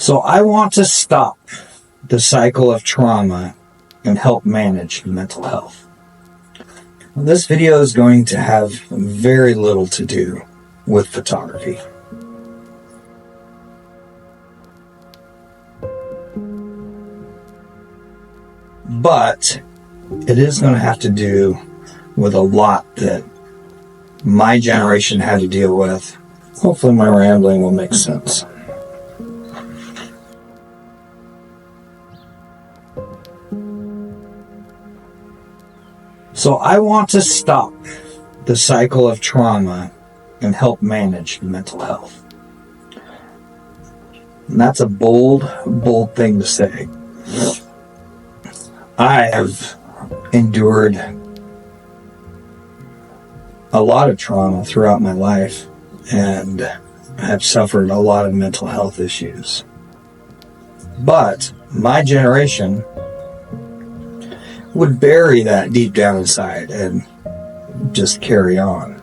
So I want to stop the cycle of trauma and help manage mental health. This video is going to have very little to do with photography. But it is going to have to do with a lot that my generation had to deal with. Hopefully my rambling will make sense. So I want to stop the cycle of trauma and help manage mental health. And that's a bold thing to say. I have endured a lot of trauma throughout my life and have suffered a lot of mental health issues. But my generation would bury that deep down inside and just carry on.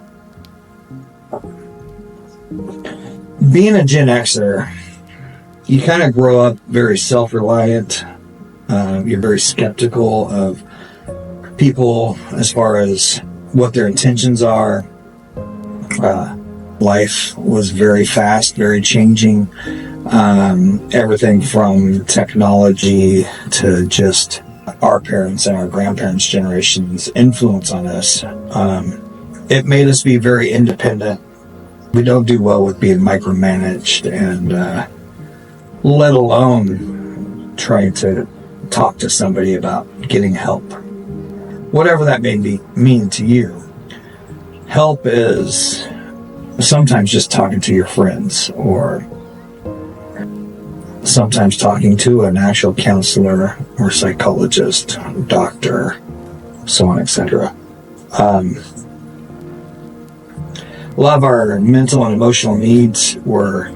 Being a Gen Xer, you kind of grow up very self-reliant. You're very skeptical of people as far as what their intentions are. Life was very fast, very changing. Everything from technology to just our parents and our grandparents' generation's influence on us. It made us be very independent. We don't do well with being micromanaged, and let alone trying to talk to somebody about getting help. Whatever that may mean to you. Help is sometimes just talking to your friends, or sometimes talking to an actual counselor or psychologist, doctor, so on, etc. A lot of our mental and emotional needs were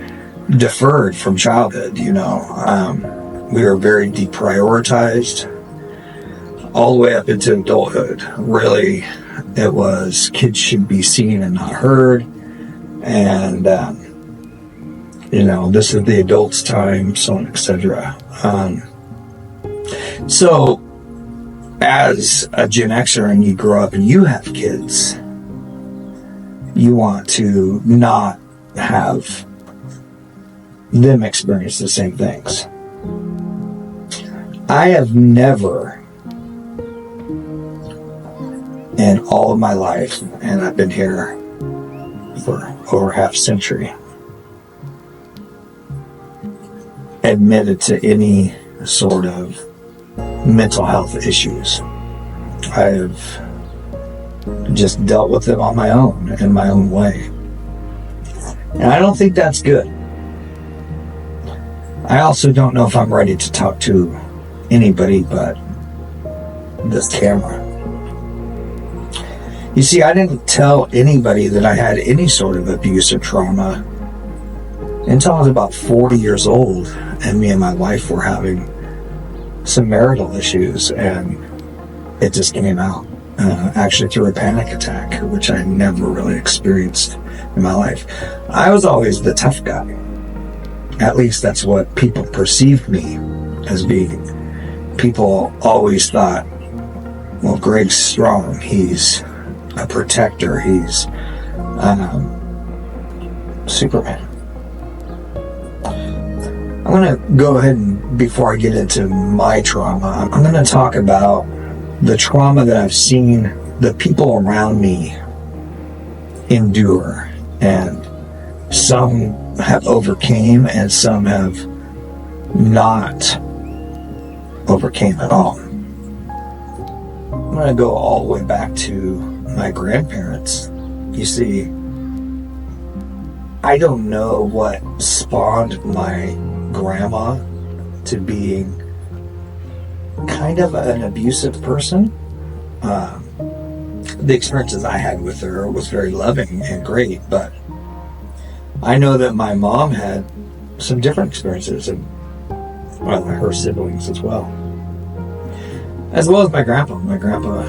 deferred from childhood, we were very deprioritized all the way up into adulthood. Really, it was kids should be seen and not heard, and this is the adults' time, so on, etc. So, as a Gen Xer and you grow up and you have kids, you want to not have them experience the same things. I have never, in all of my life, and I've been here for over half a century, admitted to any sort of mental health issues. I have just dealt with them on my own, in my own way. And I don't think that's good. I also don't know if I'm ready to talk to anybody but this camera. You see, I didn't tell anybody that I had any sort of abuse or trauma until I was about 40 years old, and me and my wife were having some marital issues, and it just came out, actually through a panic attack, which I never really experienced in my life. I was always the tough guy. At least that's what people perceived me as being. People always thought, well, Greg's strong, he's a protector, he's Superman. I'm going to go ahead and, before I get into my trauma, I'm going to talk about the trauma that I've seen the people around me endure, and some have overcame and some have not overcame at all. I'm going to go all the way back to my grandparents. You see, I don't know what spawned my grandma to being kind of an abusive person. The experiences I had with her was very loving and great, but I know that my mom had some different experiences, and her siblings as well as my grandpa. My grandpa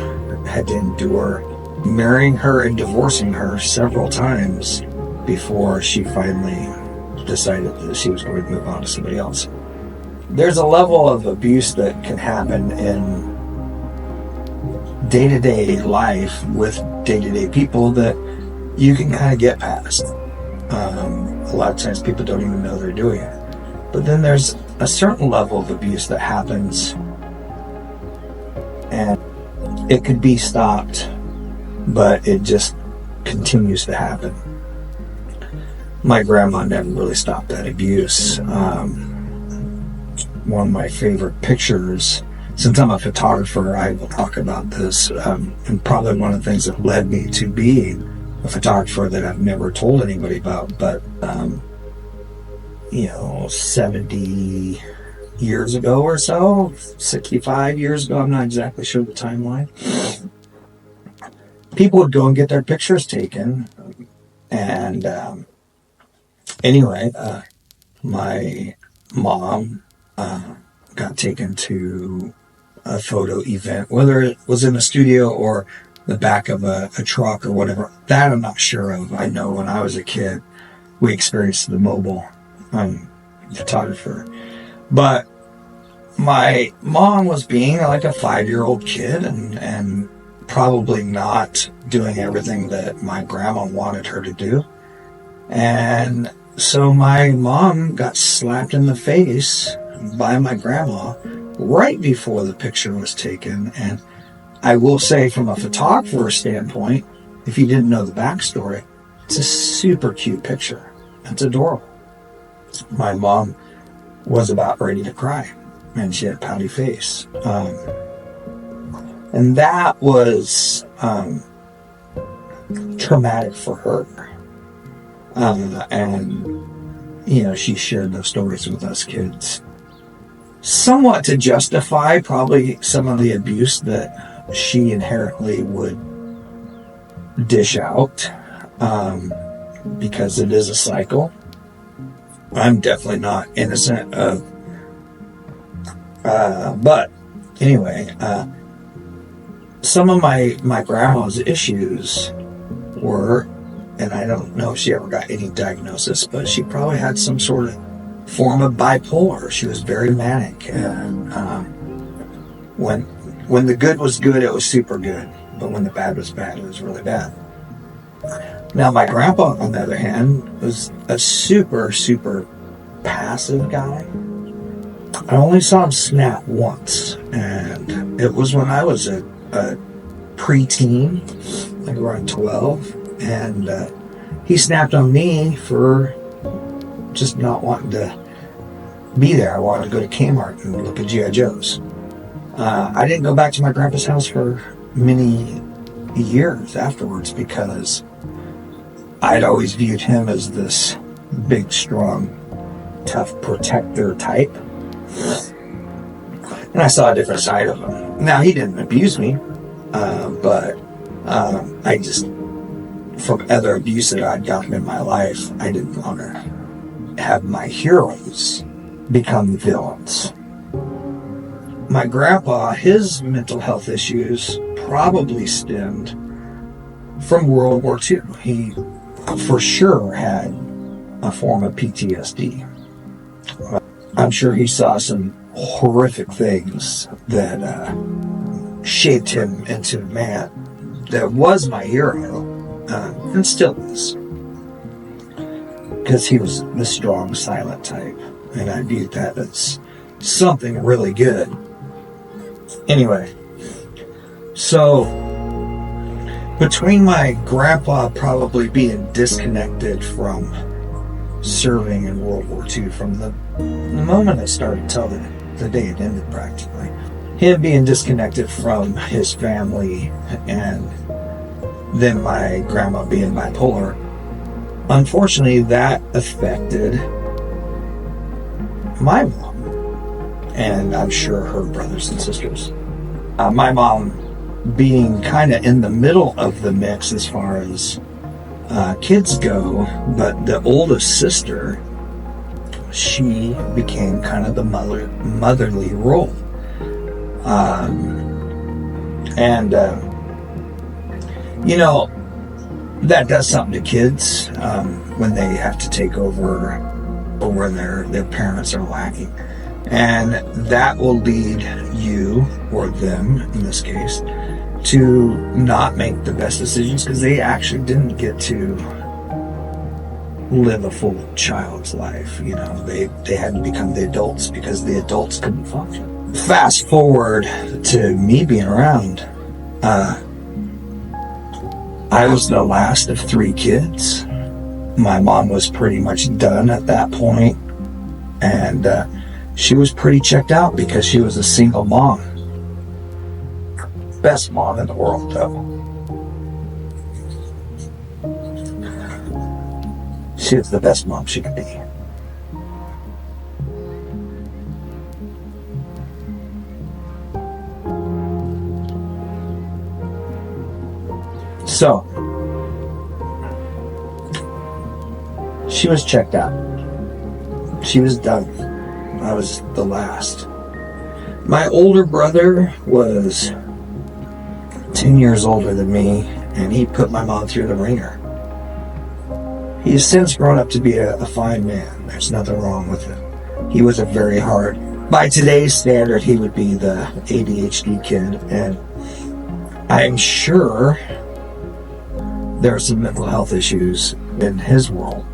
had to endure marrying her and divorcing her several times before she finally decided that she was going to move on to somebody else. There's a level of abuse that can happen in day-to-day life with day-to-day people that you can kind of get past. A lot of times people don't even know they're doing it. But then there's a certain level of abuse that happens, and it could be stopped, but it just continues to happen. My grandma never really stopped that abuse. One of my favorite pictures, since I'm a photographer, I will talk about this, and probably one of the things that led me to being a photographer that I've never told anybody about, but 70 years ago or so, 65 years ago, I'm not exactly sure the timeline, people would go and get their pictures taken. And my mom got taken to a photo event, whether it was in a studio or the back of a truck or whatever. That I'm not sure of. I know when I was a kid, we experienced the mobile photographer. But my mom was being like a 5-year-old kid and probably not doing everything that my grandma wanted her to do. And so my mom got slapped in the face by my grandma right before the picture was taken. And I will say, from a photographer's standpoint, if you didn't know the backstory, it's a super cute picture. It's adorable. My mom was about ready to cry, and she had a pouty face. And that was traumatic for her. And she shared those stories with us kids, somewhat to justify probably some of the abuse that she inherently would dish out, because it is a cycle. I'm definitely not innocent of, but anyway, some of my grandma's issues were, and I don't know if she ever got any diagnosis, but she probably had some sort of form of bipolar. She was very manic, and when the good was good, it was super good, but when the bad was bad, it was really bad. Now, my grandpa, on the other hand, was a super, super passive guy. I only saw him snap once, and it was when I was a preteen, like around 12, and he snapped on me for just not wanting to be there. I wanted to go to Kmart and look at G.I. Joes. I didn't go back to my grandpa's house for many years afterwards because I'd always viewed him as this big, strong, tough protector type. And I saw a different side of him. Now, he didn't abuse me, but I just, from other abuse that I'd gotten in my life, I didn't want to have my heroes become villains. My grandpa, his mental health issues probably stemmed from World War II. He for sure had a form of PTSD. I'm sure he saw some horrific things that shaped him into a man that was my hero, and still is, because he was the strong, silent type, and I viewed that as something really good. Anyway, so between my grandpa probably being disconnected from serving in World War II, from the moment it started until the day it ended practically, him being disconnected from his family, and then my grandma being bipolar, unfortunately that affected my mom, and I'm sure her brothers and sisters. My mom being kind of in the middle of the mix as far as kids go, but the oldest sister, she became kind of the motherly role. That does something to kids when they have to take over or where their parents are lacking. And that will lead you, or them in this case, to not make the best decisions because they actually didn't get to live a full child's life. They had to become the adults because the adults couldn't function. Fast forward to me being around. I was the last of 3 kids. My mom was pretty much done at that point, and she was pretty checked out because she was a single mom. Best mom in the world, though. She was the best mom she could be. So, she was checked out. She was done. I was the last. My older brother was 10 years older than me, and he put my mom through the ringer. He's since grown up to be a fine man. There's nothing wrong with him. He was a very hard, by today's standard, he would be the ADHD kid, and I'm sure there are some mental health issues in his world.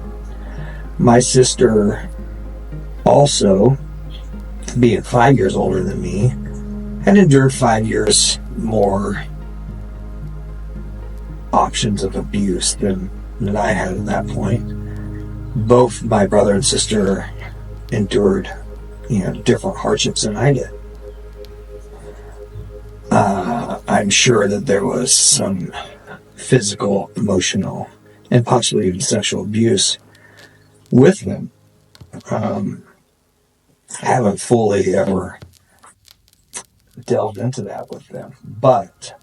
My sister, also, being 5 years older than me, had endured 5 years more options of abuse than I had at that point. Both my brother and sister endured, different hardships than I did. I'm sure that there was some physical, emotional, and possibly even sexual abuse with them. I haven't fully ever delved into that with them, but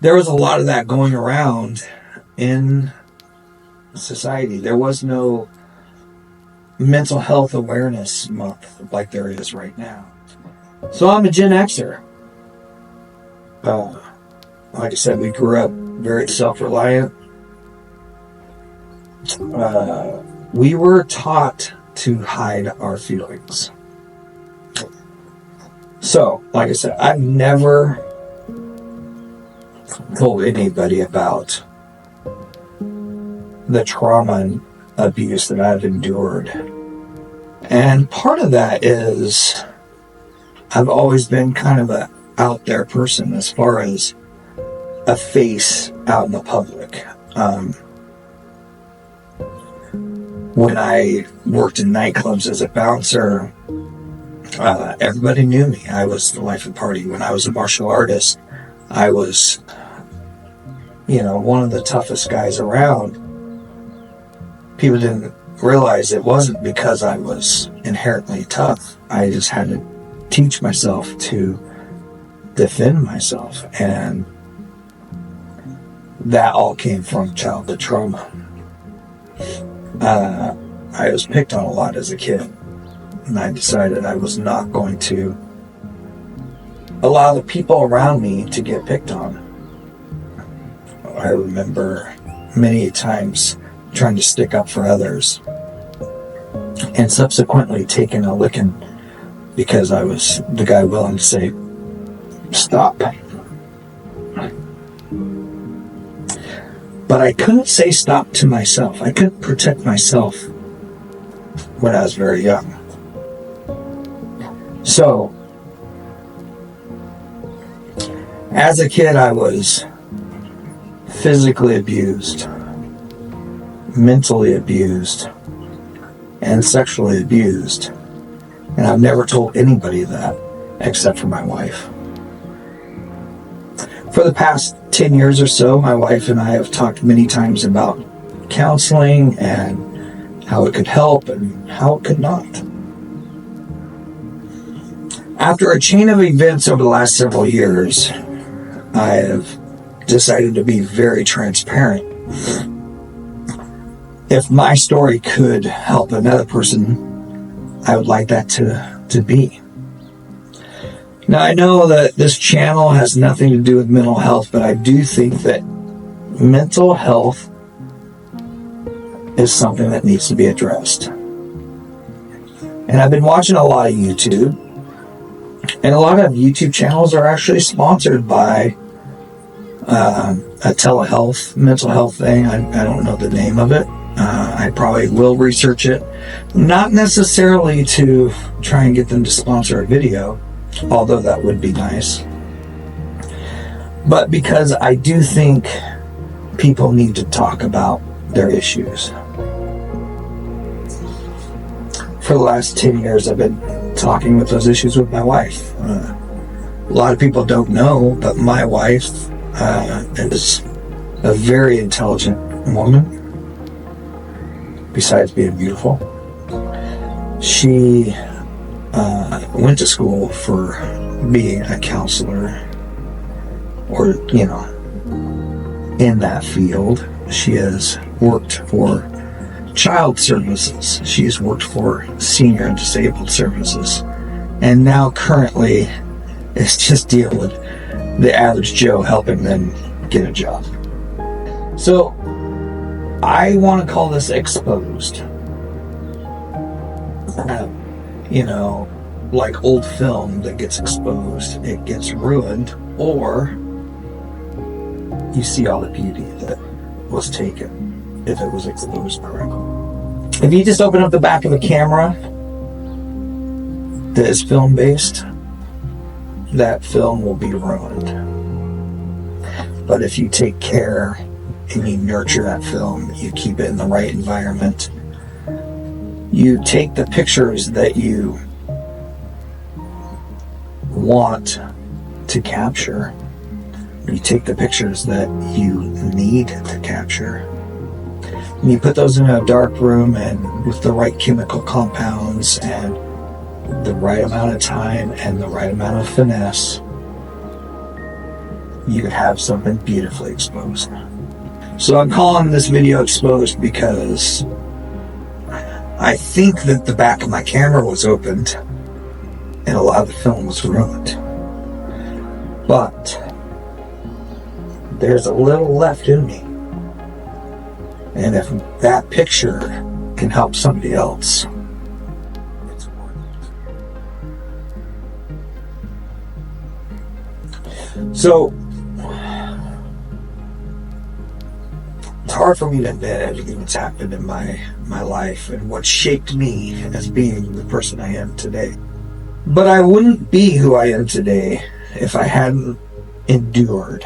there was a lot of that going around in society. There was no mental health awareness month like there is right now. So I'm a Gen Xer. Like I said, we grew up very self-reliant. We were taught to hide our feelings. So, like I said, I've never told anybody about the trauma and abuse that I've endured. And part of that is I've always been kind of a out there person as far as a face out in the public. When I worked in nightclubs as a bouncer, everybody knew me. I was the life of the party. When I was a martial artist, I was, one of the toughest guys around. People didn't realize it wasn't because I was inherently tough. I just had to teach myself to defend myself, and that all came from childhood trauma. I was picked on a lot as a kid, and I decided I was not going to allow the people around me to get picked on. I remember many times trying to stick up for others and subsequently taking a licking because I was the guy willing to say, stop. But I couldn't say stop to myself. I couldn't protect myself when I was very young. So, as a kid, I was physically abused, mentally abused, and sexually abused. And I've never told anybody that except for my wife. For the past 10 years or so, my wife and I have talked many times about counseling and how it could help and how it could not. After a chain of events over the last several years, I have decided to be very transparent. If my story could help another person, I would like that to be. Now, I know that this channel has nothing to do with mental health, but I do think that mental health is something that needs to be addressed. And I've been watching a lot of YouTube, and a lot of YouTube channels are actually sponsored by a telehealth, mental health thing. I don't know the name of it. I probably will research it. Not necessarily to try and get them to sponsor a video, although that would be nice. But because I do think people need to talk about their issues. For the last 10 years, I've been talking with those issues with my wife. A lot of people don't know, but my wife is a very intelligent woman. Besides being beautiful, she went to school for being a counselor, or, you know, in that field. She has worked for child services. She's worked for senior and disabled services. And now currently is just dealing with the average Joe, helping them get a job. So I want to call this exposed. You know, like old film that gets exposed, it gets ruined, or you see all the beauty that was taken if it was exposed correctly. If you just open up the back of a camera that is film based, that film will be ruined. But if you take care and you nurture that film, you keep it in the right environment, you take the pictures that you want to capture, you take the pictures that you need to capture, and you put those in a dark room and with the right chemical compounds and the right amount of time and the right amount of finesse, you could have something beautifully exposed. So I'm calling this video exposed because I think that the back of my camera was opened and a lot of the film was ruined. But there's a little left in me. And if that picture can help somebody else, it's worth it. So it's hard for me to admit everything that's happened in my life and what shaped me as being the person I am today. But I wouldn't be who I am today if I hadn't endured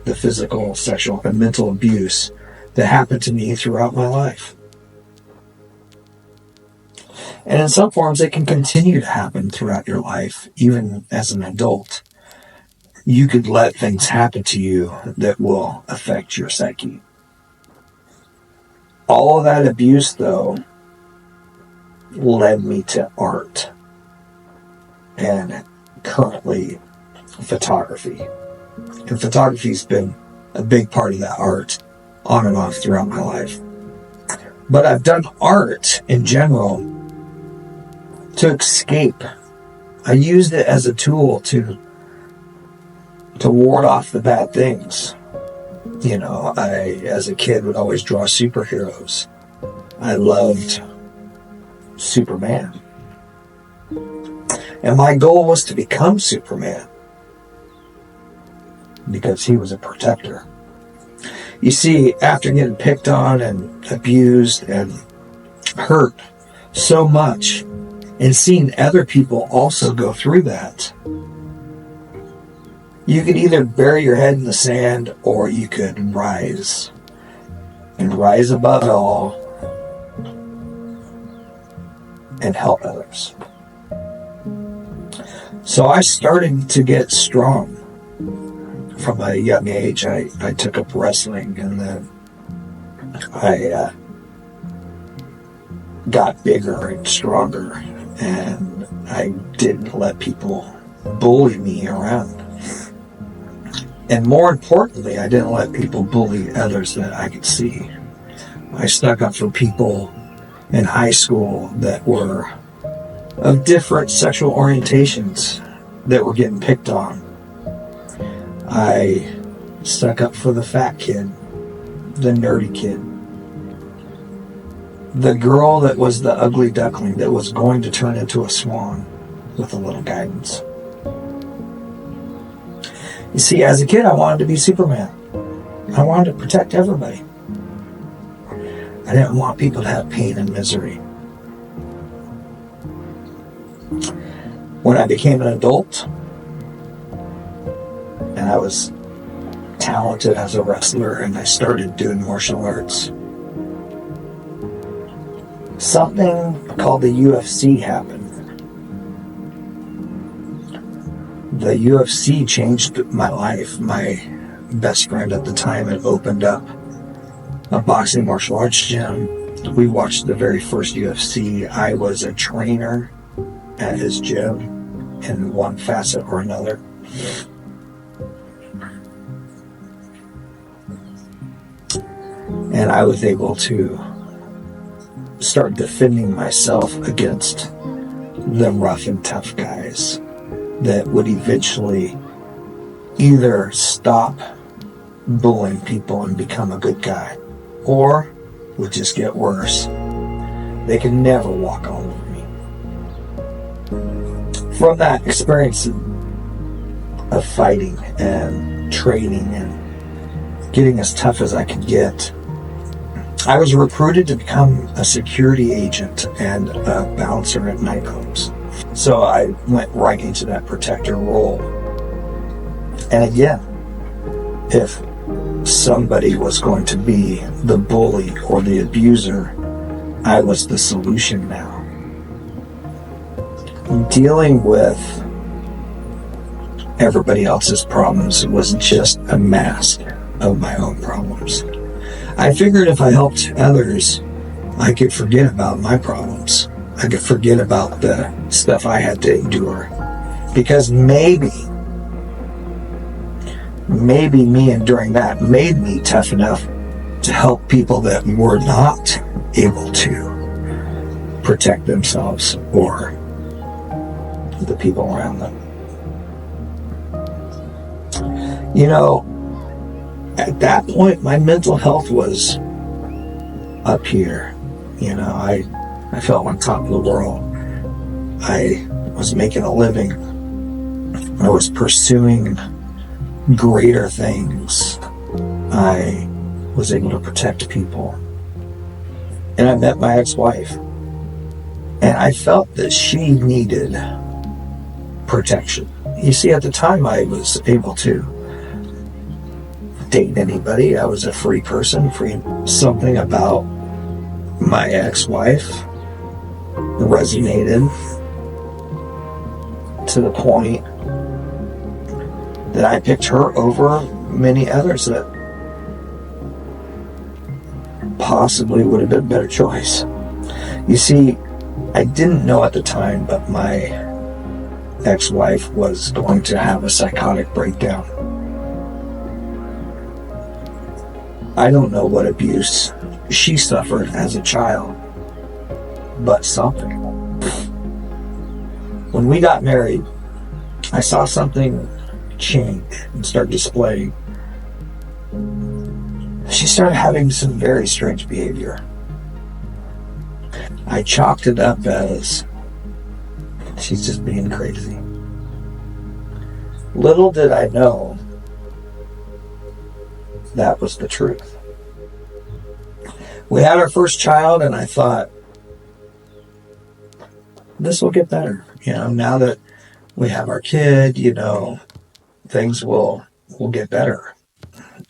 the physical, sexual, and mental abuse that happened to me throughout my life. And in some forms, it can continue to happen throughout your life, even as an adult. You could let things happen to you that will affect your psyche. All of that abuse, though, led me to art and currently photography. And photography's been a big part of that art on and off throughout my life. But I've done art in general to escape. I used it as a tool to ward off the bad things. You know, I, as a kid, would always draw superheroes. I loved Superman. And my goal was to become Superman because he was a protector. You see, after getting picked on and abused and hurt so much and seeing other people also go through that, you could either bury your head in the sand or you could rise and rise above it all and help others. So I started to get strong. From a young age, I took up wrestling, and then I got bigger and stronger, and I didn't let people bully me around. And more importantly, I didn't let people bully others that I could see. I stuck up for people in high school that were of different sexual orientations that were getting picked on. I stuck up for the fat kid, the nerdy kid, The girl that was the ugly duckling that was going to turn into a swan with a little guidance. You see, as a kid, I wanted to be Superman. I wanted to protect everybody. I didn't want people to have pain and misery. When I became an adult, and I was talented as a wrestler, and I started doing martial arts, something called the UFC happened. The UFC changed my life. My best friend at the time had opened up a boxing martial arts gym. We watched the very first UFC. I was a trainer at his gym in one facet or another. And I was able to start defending myself against the rough and tough guys that would eventually either stop bullying people and become a good guy, or would just get worse. They could never walk all over me. From that experience of fighting and training and getting as tough as I could get, I was recruited to become a security agent and a bouncer at nightclubs. So I went right into that protector role. And again, if somebody was going to be the bully or the abuser, I was the solution now. Dealing with everybody else's problems was just a mask of my own problems. I figured if I helped others, I could forget about my problems. I could forget about the stuff I had to endure. Because maybe me enduring that made me tough enough to help people that were not able to protect themselves or the people around them. You know, at that point, my mental health was up here. You know, I felt on top of the world. I was making a living. I was pursuing greater things. I was able to protect people. And I met my ex-wife. And I felt that she needed protection. You see, at the time I was able to date anybody. I was a free person. Something about my ex-wife resonated to the point that I picked her over many others that possibly would have been a better choice. You see, I didn't know at the time, but my ex-wife was going to have a psychotic breakdown. I don't know what abuse she suffered as a child, but something. When we got married, I saw something change and start displaying. She started having some very strange behavior. I chalked it up as she's just being crazy. Little did I know that was the truth. We had our first child, and I thought, this will get better. You know, now that we have our kid, you know, things will get better.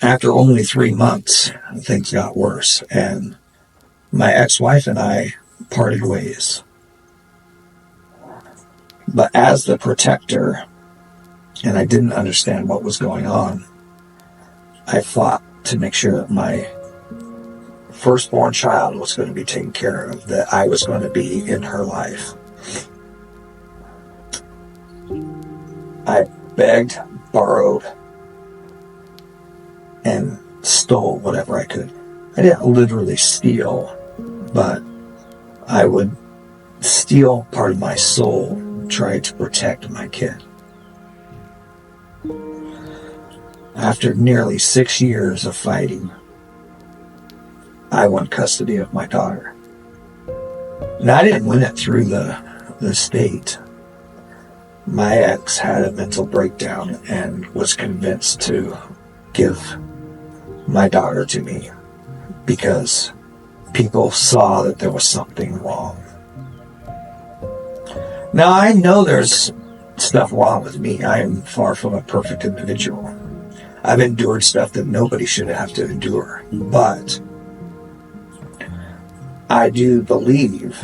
After only 3 months, things got worse, and my ex-wife and I parted ways. But as the protector, and I didn't understand what was going on, I fought to make sure that my firstborn child was going to be taken care of, that I was going to be in her life. I begged, borrowed, and stole whatever I could. I didn't literally steal, but I would steal part of my soul, trying to protect my kid. After nearly 6 years of fighting, I won custody of my daughter. Now, I didn't win it through the state. My ex had a mental breakdown and was convinced to give my daughter to me because people saw that there was something wrong. Now, I know there's stuff wrong with me. I am far from a perfect individual. I've endured stuff that nobody should have to endure. But I do believe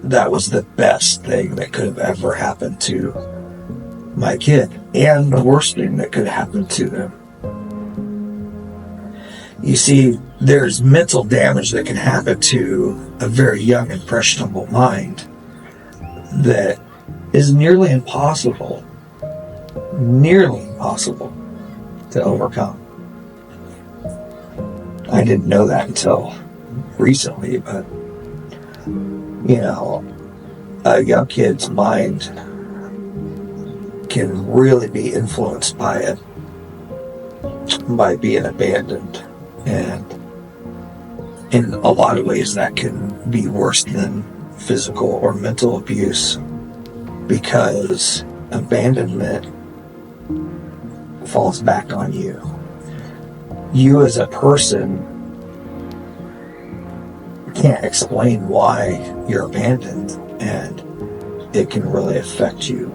that was the best thing that could have ever happened to my kid, and the worst thing that could happen to them. You see, there's mental damage that can happen to a very young, impressionable mind that is nearly impossible to overcome. I didn't know that until recently, but a young kid's mind can really be influenced by being abandoned, and in a lot of ways that can be worse than physical or mental abuse, because abandonment falls back on you. You as a person can't explain why you're abandoned, and it can really affect you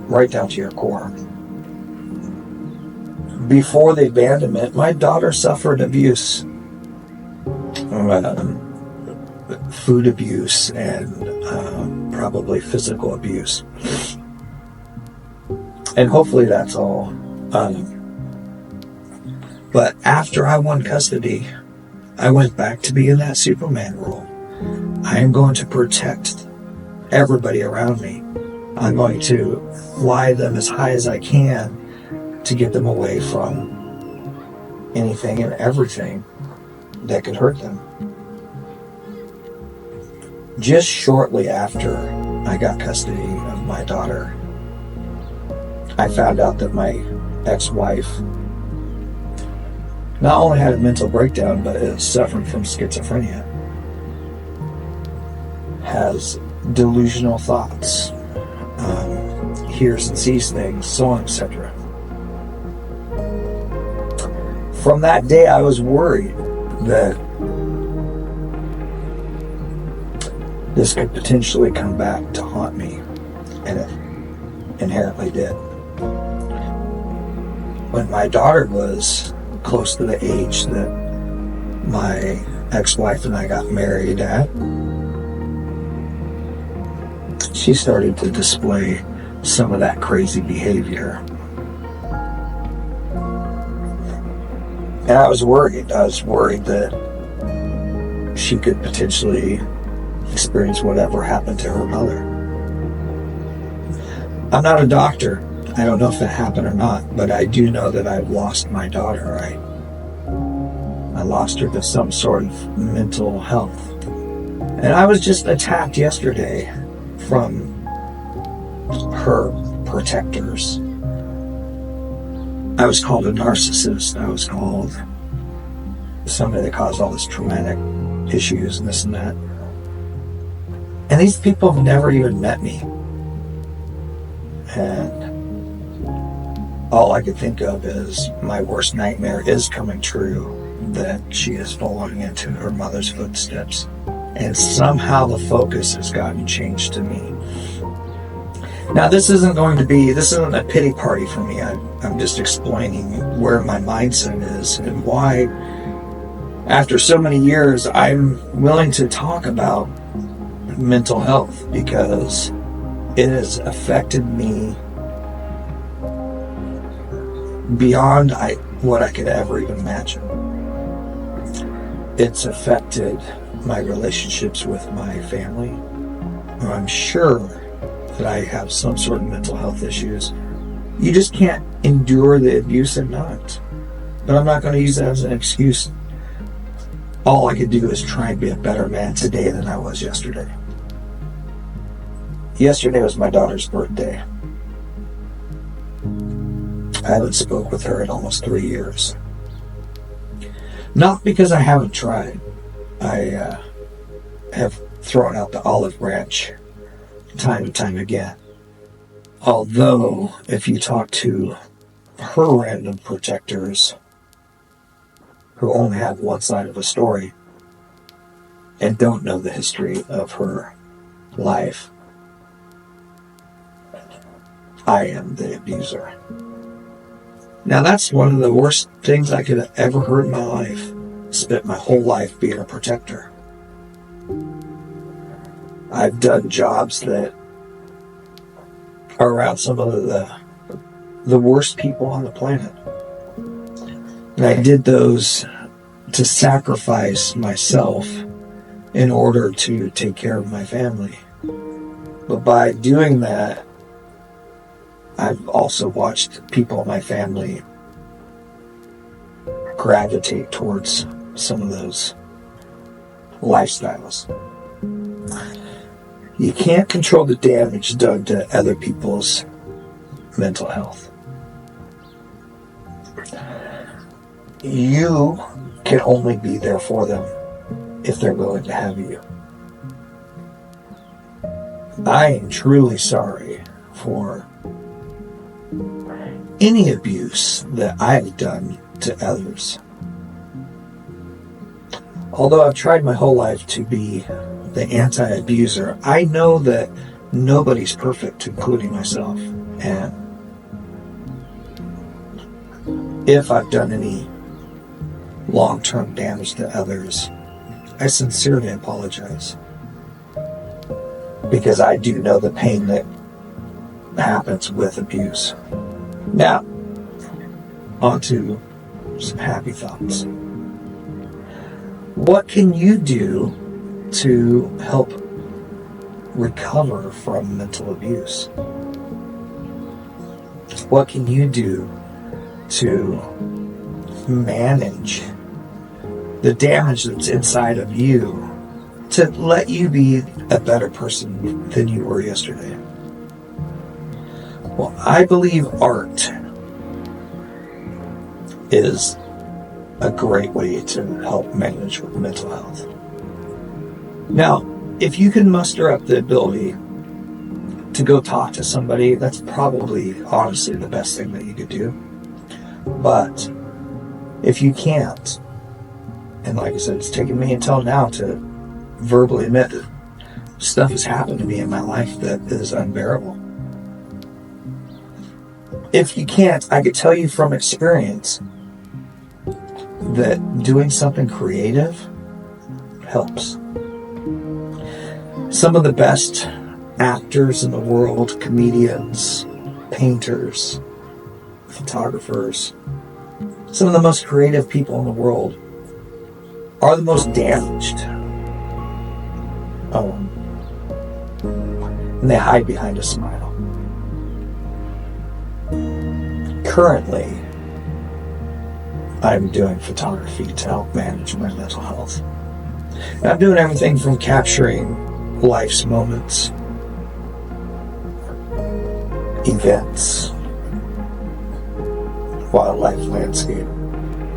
right down to your core. Before the abandonment, my daughter suffered abuse, food abuse, and probably physical abuse. And hopefully that's all. But after I won custody, I went back to being that Superman role. I am going to protect everybody around me. I'm going to fly them as high as I can to get them away from anything and everything that could hurt them. Just shortly after I got custody of my daughter, I found out that my ex-wife not only had a mental breakdown, but is suffering from schizophrenia, has delusional thoughts, hears and sees things, so on, etc. From that day, I was worried that this could potentially come back to haunt me, and it inherently did. When my daughter was close to the age that my ex-wife and I got married at, she started to display some of that crazy behavior. And I was worried. I was worried that she could potentially experience whatever happened to her mother. I'm not a doctor. I don't know if that happened or not, but I do know that I've lost my daughter. I lost her to some sort of mental health. And I was just attacked yesterday from her protectors. I was called a narcissist. I was called somebody that caused all this traumatic issues and this and that. And these people have never even met me. And all I could think of is my worst nightmare is coming true, that she is following into her mother's footsteps. And somehow the focus has gotten changed to me. Now, this isn't a pity party for me. I'm just explaining where my mindset is and why, after so many years, I'm willing to talk about mental health, because it has affected me beyond what I could ever even imagine. It's affected my relationships with my family. I'm sure that I have some sort of mental health issues. You just can't endure the abuse and not. But I'm not going to use that as an excuse. All I could do is try and be a better man today than I was yesterday. Yesterday was my daughter's birthday. I haven't spoke with her in almost 3 years. Not because I haven't tried. have thrown out the olive branch time and time again. Although, if you talk to her random protectors who only have one side of a story and don't know the history of her life, I am the abuser. Now, that's one of the worst things I could have ever heard in my life. Spent my whole life being a protector. I've done jobs that are around some of the worst people on the planet. And I did those to sacrifice myself in order to take care of my family. But by doing that, I've also watched people in my family gravitate towards some of those lifestyles. You can't control the damage done to other people's mental health. You can only be there for them if they're willing to have you. I am truly sorry for any abuse that I've done to others. Although I've tried my whole life to be the anti-abuser, I know that nobody's perfect, including myself. And if I've done any long-term damage to others, I sincerely apologize. Because I do know the pain that happens with abuse. Now, on to some happy thoughts. What can you do to help recover from mental abuse? What can you do to manage the damage that's inside of you to let you be a better person than you were yesterday? Well, I believe art is a great way to help manage with mental health. Now, if you can muster up the ability to go talk to somebody, that's probably honestly the best thing that you could do. But if you can't, and like I said, it's taken me until now to verbally admit that stuff has happened to me in my life that is unbearable. If you can't, I could tell you from experience that doing something creative helps. Some of the best actors in the world, comedians, painters, photographers, some of the most creative people in the world are the most damaged. And they hide behind a smile. Currently, I'm doing photography to help manage my mental health. And I'm doing everything from capturing life's moments, events, wildlife, landscape,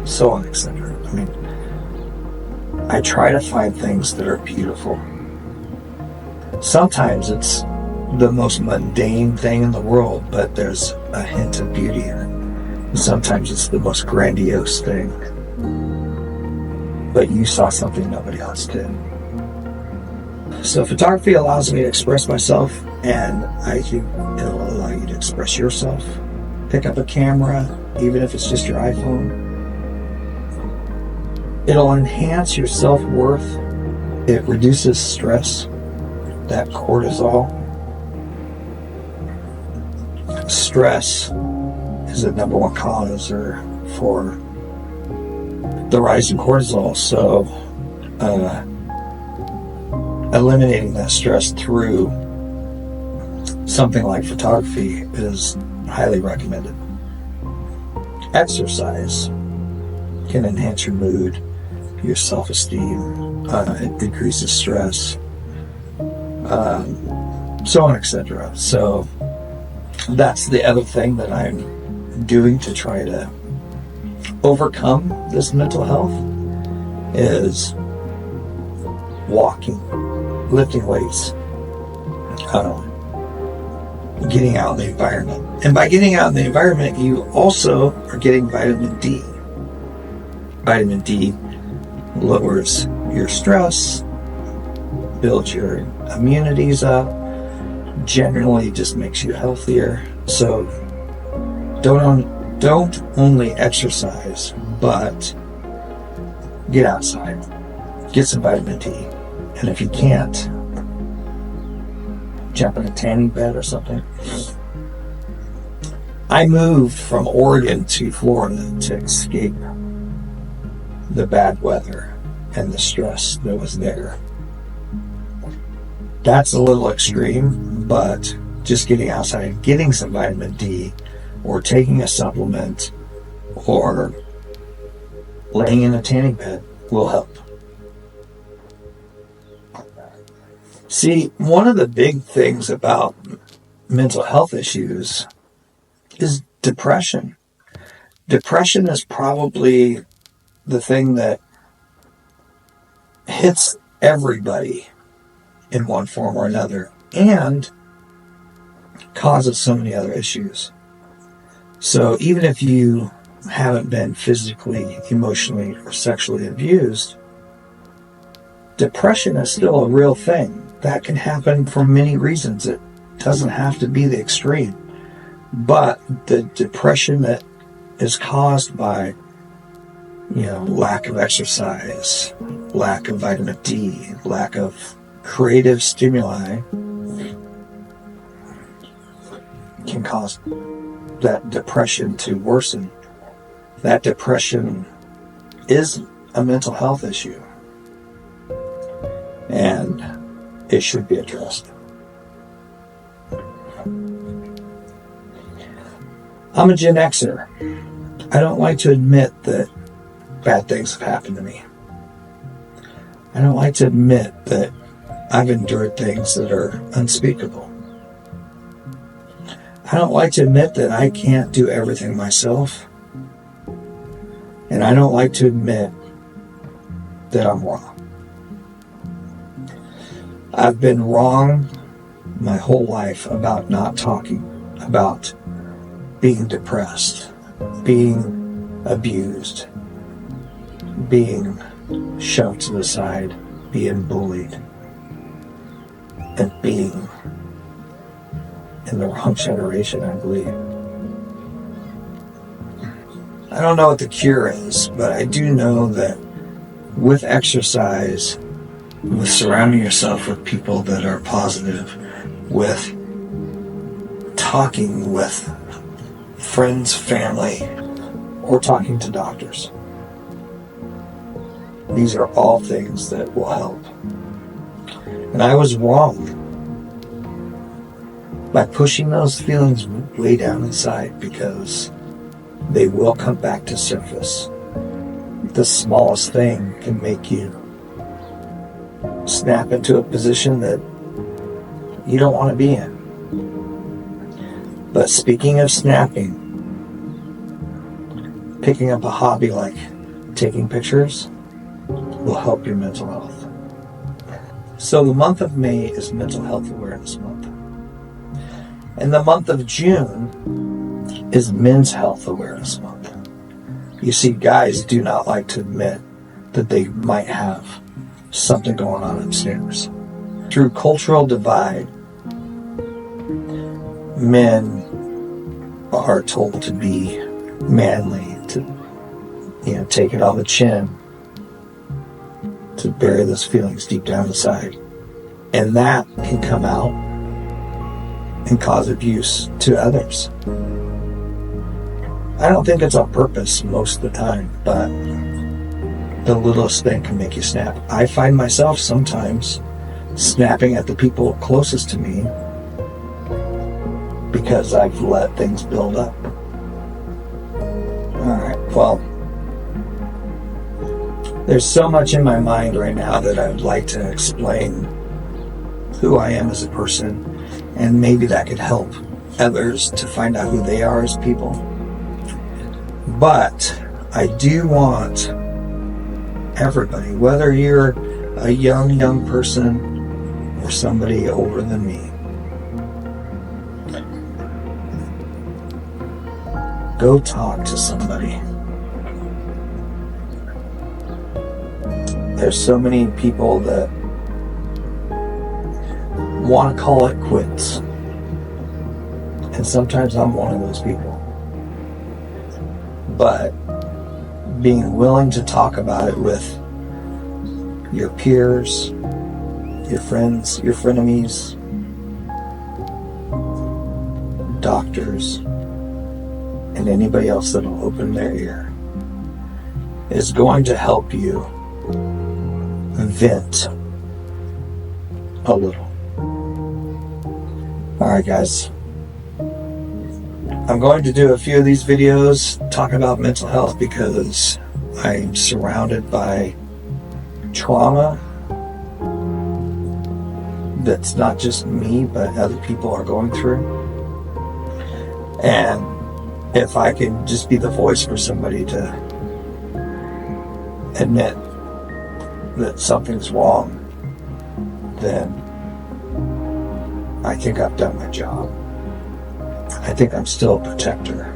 so on, etc. I mean, I try to find things that are beautiful. Sometimes it's the most mundane thing in the world, but there's a hint of beauty in it. Sometimes it's the most grandiose thing, but you saw something nobody else did. So photography allows me to express myself, and I think it'll allow you to express yourself. Pick up a camera, even if it's just your iPhone. It'll enhance your self-worth. It reduces stress, that cortisol. Stress is the number one causer for the rise in cortisol. So eliminating that stress through something like photography is highly recommended. Exercise can enhance your mood, your self-esteem. It decreases stress, so on, etc. So that's the other thing that I'm doing to try to overcome this mental health, is walking, lifting weights, getting out in the environment. And by getting out in the environment, you also are getting vitamin D. Vitamin D lowers your stress, builds your immunities up, generally just makes you healthier. So don't only exercise, but get outside, get some vitamin D. And if you can't, jump in a tanning bed or something. I moved from Oregon to Florida to escape the bad weather and the stress that was there. That's a little extreme, but just getting outside, getting some vitamin D, or taking a supplement, or laying in a tanning bed will help. See, one of the big things about mental health issues is depression. Depression is probably the thing that hits everybody in one form or another and causes so many other issues. So even if you haven't been physically, emotionally, or sexually abused, depression is still a real thing. That can happen for many reasons. It doesn't have to be the extreme. But the depression that is caused by, lack of exercise, lack of vitamin D, lack of creative stimuli can cause that depression to worsen. That depression is a mental health issue, and it should be addressed. I'm a Gen Xer. I don't like to admit that bad things have happened to me. I don't like to admit that I've endured things that are unspeakable. I don't like to admit that I can't do everything myself. And I don't like to admit that I'm wrong. I've been wrong my whole life about not talking, about being depressed, being abused, being shoved to the side, being bullied, and being in the wrong generation, I believe. I don't know what the cure is, but I do know that with exercise, with surrounding yourself with people that are positive, with talking with friends, family, or talking to doctors, these are all things that will help. And I was wrong by pushing those feelings way down inside, because they will come back to surface. The smallest thing can make you snap into a position that you don't want to be in. But speaking of snapping, picking up a hobby like taking pictures will help your mental health. So the month of May is Mental Health Awareness Month. And the month of June is Men's Health Awareness Month. You see, guys do not like to admit that they might have something going on upstairs. Through cultural divide, men are told to be manly, to take it on the chin, to bury those feelings deep down inside. And that can come out and cause abuse to others. I don't think it's on purpose most of the time, but the littlest thing can make you snap. I find myself sometimes snapping at the people closest to me because I've let things build up. Alright, well, there's so much in my mind right now that I would like to explain who I am as a person, and maybe that could help others to find out who they are as people. But I do want everybody, whether you're a young person or somebody older than me, go talk to somebody. There's so many people that want to call it quits. And sometimes I'm one of those people. But being willing to talk about it with your peers, your friends, your frenemies, doctors, and anybody else that'll open their ear is going to help you vent a little. Alright guys, I'm going to do a few of these videos talking about mental health because I'm surrounded by trauma that's not just me but other people are going through. And if I can just be the voice for somebody to admit that something's wrong, then I think I've done my job. I think I'm still a protector.